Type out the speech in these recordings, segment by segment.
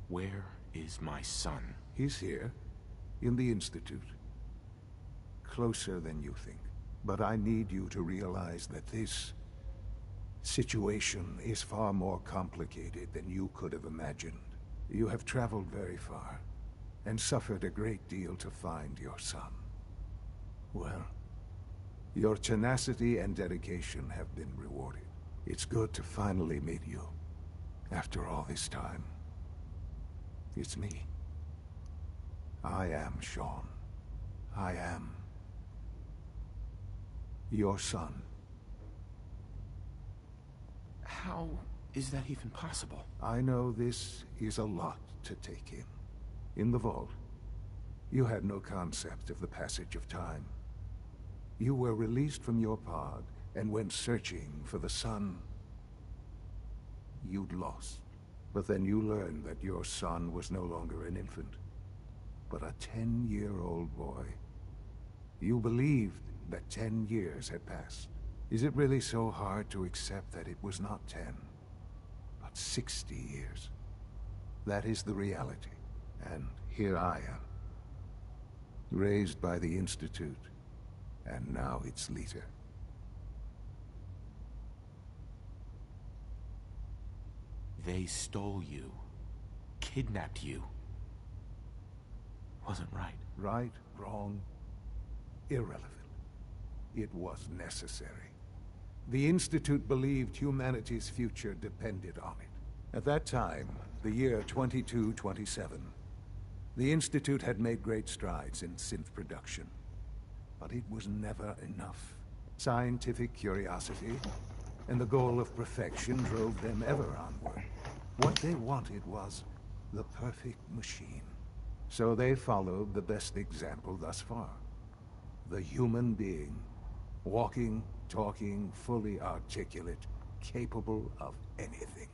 Where is my son? He's here, in the Institute. Closer than you think. But I need you to realize that this situation is far more complicated than you could have imagined. You have traveled very far, and suffered a great deal to find your son. Well, your tenacity and dedication have been rewarded. It's good to finally meet you, after all this time. It's me. I am Shaun. I am your son. How is that even possible? I know this is a lot to take in. In the vault, you had no concept of the passage of time. You were released from your pod and went searching for the son you'd lost. But then you learned that your son was no longer an infant, but a 10-year-old boy. You believed that 10 years had passed. Is it really so hard to accept that it was not 10, but 60 years? That is the reality. And here I am, raised by the Institute, and now its leader. They stole you, kidnapped you. Wasn't right. Right, wrong, irrelevant. It was necessary. The Institute believed humanity's future depended on it. At that time, the year 2227, the Institute had made great strides in synth production. But it was never enough. Scientific curiosity and the goal of perfection drove them ever onward. What they wanted was the perfect machine. So they followed the best example thus far. The human being. Walking, talking, fully articulate, capable of anything.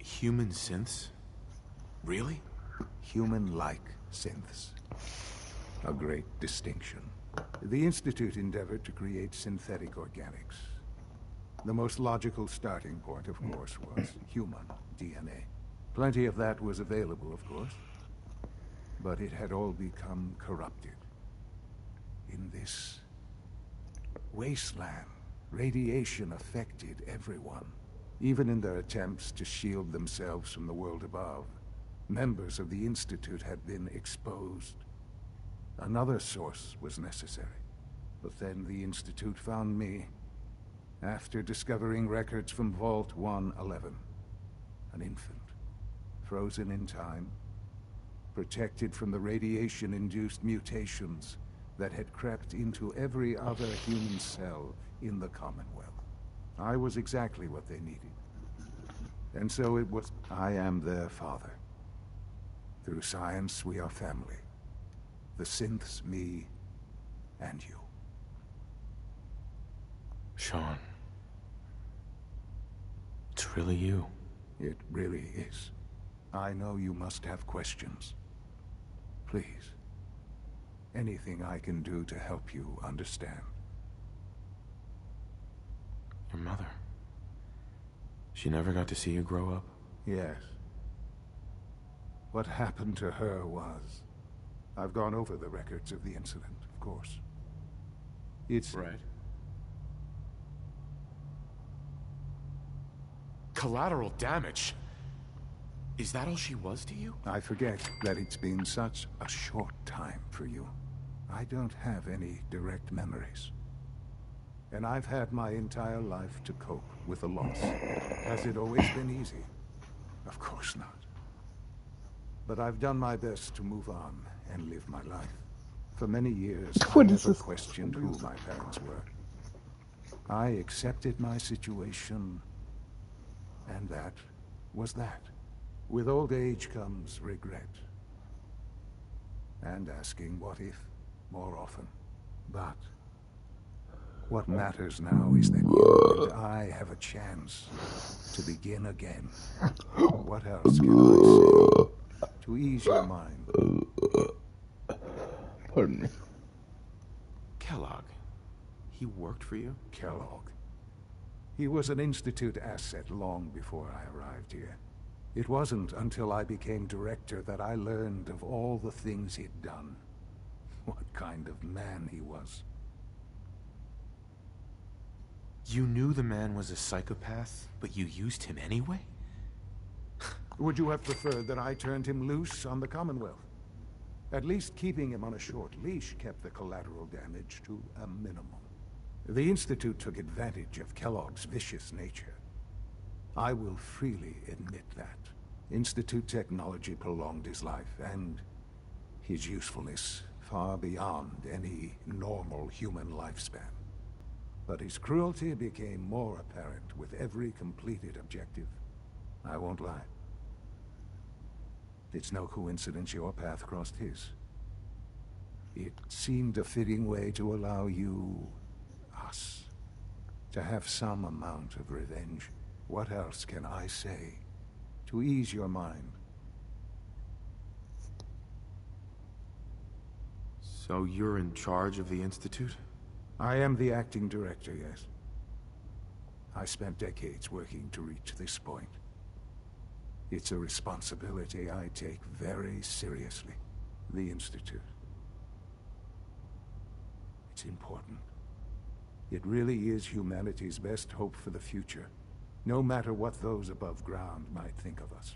Human synths? Really? Human-like synths. A great distinction. The Institute endeavored to create synthetic organics. The most logical starting point, of course, was human DNA. Plenty of that was available, of course. But it had all become corrupted. In this wasteland, radiation affected everyone. Even in their attempts to shield themselves from the world above, members of the Institute had been exposed. Another source was necessary. But then the Institute found me, after discovering records from Vault 111. An infant, frozen in time, protected from the radiation-induced mutations that had crept into every other human cell in the Commonwealth. I was exactly what they needed. And so it was, I am their father. Through science, we are family. The synths, me, and you. Shaun. It's really you. It really is. I know you must have questions. Please. Anything I can do to help you understand. Your mother. She never got to see you grow up? Yes. What happened to her was... I've gone over the records of the incident, of course. It's... Right. Collateral damage? Is that all she was to you? I forget that it's been such a short time for you. I don't have any direct memories. And I've had my entire life to cope with the loss. Has it always been easy? Of course not. But I've done my best to move on and live my life. For many years, I What is never this? questioned who my parents were. I accepted my situation, and that was that. With old age comes regret. And asking what if more often. But what matters now is that you and I have a chance to begin again. What else can I say to ease your mind? Pardon me. Kellogg. He worked for you? Kellogg. He was an Institute asset long before I arrived here. It wasn't until I became director that I learned of all the things he'd done. What kind of man he was. You knew the man was a psychopath, but you used him anyway? Would you have preferred that I turned him loose on the Commonwealth? At least keeping him on a short leash kept the collateral damage to a minimum. The Institute took advantage of Kellogg's vicious nature. I will freely admit that. Institute technology prolonged his life, and his usefulness far beyond any normal human lifespan. But his cruelty became more apparent with every completed objective. I won't lie. It's no coincidence your path crossed his. It seemed a fitting way to allow you, us, to have some amount of revenge. What else can I say to ease your mind? So you're in charge of the Institute? I am the acting director, yes. I spent decades working to reach this point. It's a responsibility I take very seriously. The Institute. It's important. It really is humanity's best hope for the future, no matter what those above ground might think of us.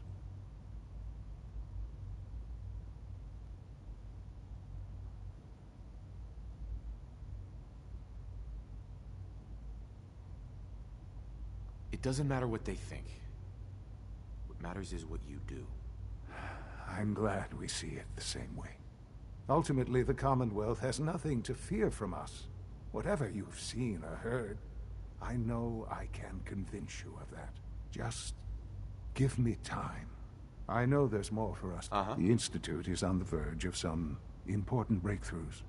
It doesn't matter what they think. What matters is what you do. I'm glad we see it the same way. Ultimately, the Commonwealth has nothing to fear from us. Whatever you've seen or heard, I know I can convince you of that. Just give me time. I know there's more for us. The Institute is on the verge of some important breakthroughs.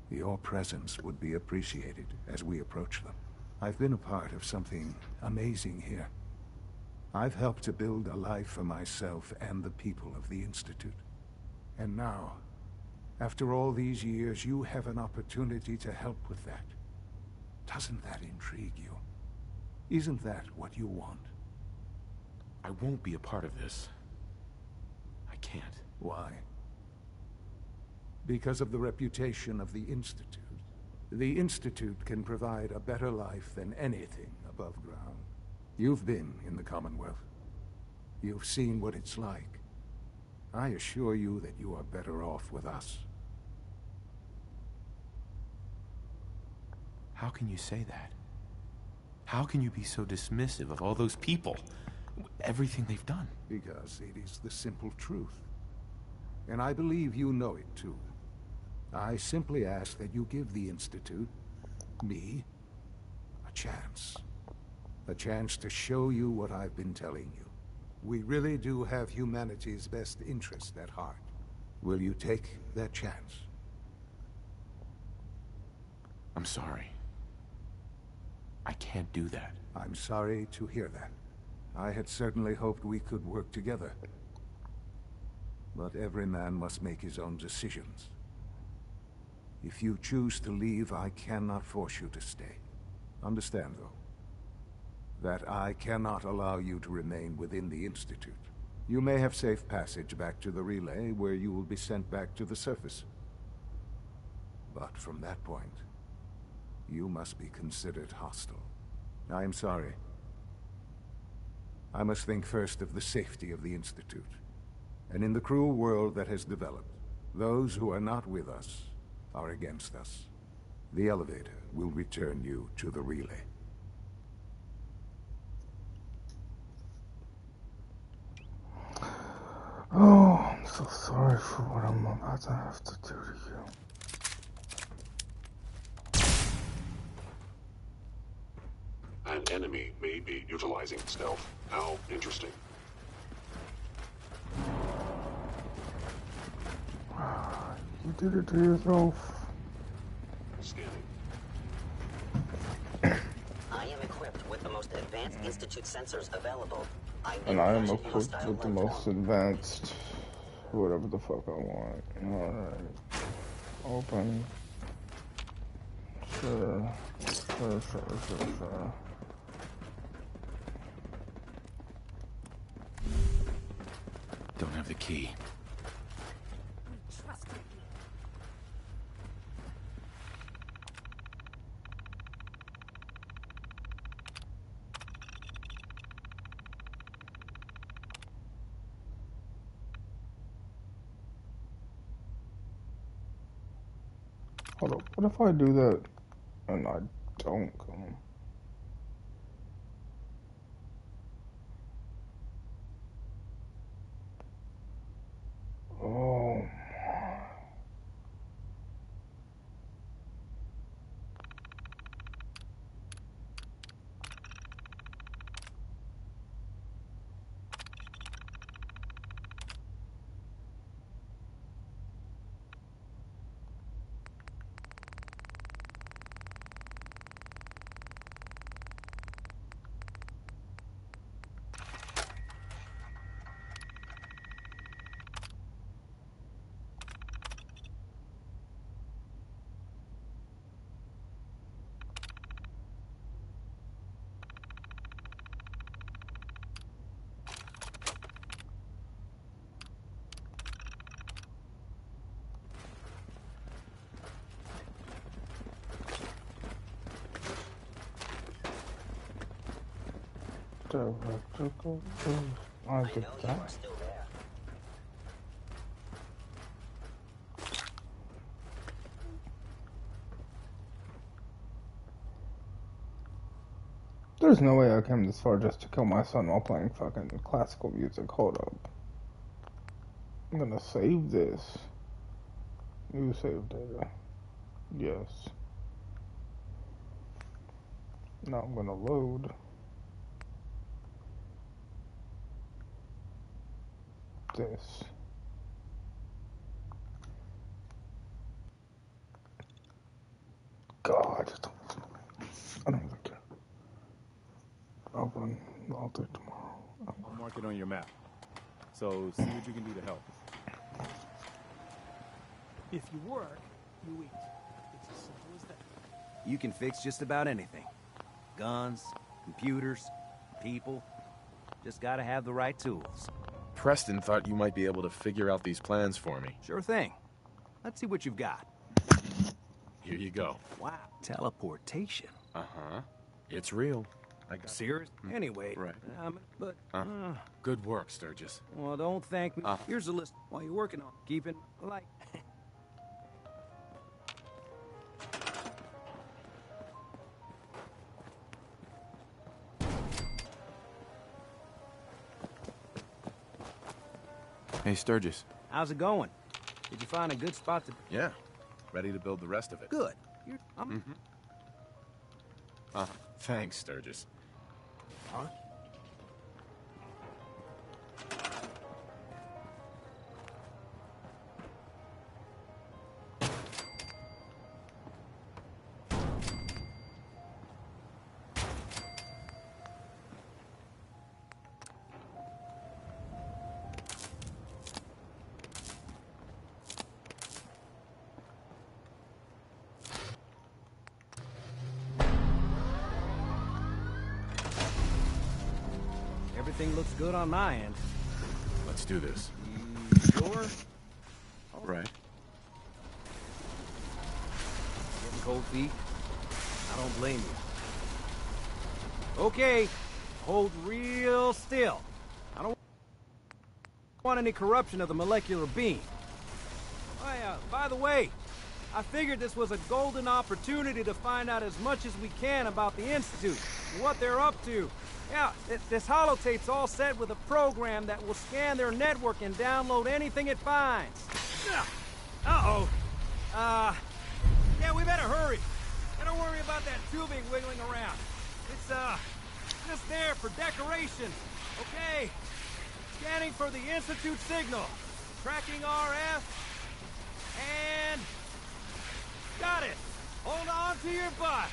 Your presence would be appreciated as we approach them. I've been a part of something amazing here. I've helped to build a life for myself and the people of the Institute. And now, after all these years, you have an opportunity to help with that. Doesn't that intrigue you? Isn't that what you want? I won't be a part of this. I can't. Why? Because of the reputation of the Institute. The Institute can provide a better life than anything above ground. You've been in the Commonwealth. You've seen what it's like. I assure you that you are better off with us. How can you say that? How can you be so dismissive of all those people? Everything they've done? Because it is the simple truth. And I believe you know it too. I simply ask that you give the Institute, me, a chance. A chance to show you what I've been telling you. We really do have humanity's best interest at heart. Will you take that chance? I'm sorry. I can't do that. I'm sorry to hear that. I had certainly hoped we could work together. But every man must make his own decisions. If you choose to leave, I cannot force you to stay. Understand, though, that I cannot allow you to remain within the Institute. You may have safe passage back to the relay, where you will be sent back to the surface. But from that point, you must be considered hostile. I am sorry. I must think first of the safety of the Institute. And in the cruel world that has developed, those who are not with us are against us. The elevator will return you to the relay. Oh. so sorry for what I'm about to have to do to you. An enemy may be utilizing stealth. How interesting. You did it to yourself. Scanning. I am equipped with the most advanced Institute sensors available. And I am equipped with the most advanced whatever the fuck I want. Alright. Open. Sure. Sure. Don't have the key. Hold up, what if I do that and I don't come? Oh. I I did know you that. are still there. There's no way I came this far just to kill my son while playing fucking classical music. Hold up. I'm gonna save this. New save data. Yes. Now I'm gonna load this. God, I don't even care. Open. I'll do it tomorrow. I'll mark it on your map. So see what you can do to help. If you work, you eat. It's as simple as that. You can fix just about anything. Guns, computers, people. Just gotta have the right tools. Preston thought you might be able to figure out these plans for me. Sure thing. Let's see what you've got. Here you go. Wow, teleportation. Uh-huh. It's real. I got Serious? Anyway, Right. but Good work, Sturgis. well, don't thank me. Here's a list while you're working on keeping like. Hey, Sturgis. How's it going? Did you find a good spot to? Yeah. Ready to build the rest of it. Good. Thanks, Sturgis. Huh? Everything looks good on my end. Let's do this. Sure? All right. Getting cold feet? I don't blame you. Okay, hold real still. I don't want any corruption of the molecular beam. By the way, I figured this was a golden opportunity to find out as much as we can about the Institute, and what they're up to. Yeah, this holotape's all set with a program that will scan their network and download anything it finds. Uh-oh. Yeah, we better hurry. And don't worry about that tubing wiggling around. It's, just there for decoration. Okay. Scanning for the Institute signal. Tracking RF. And... got it! Hold on to your butt!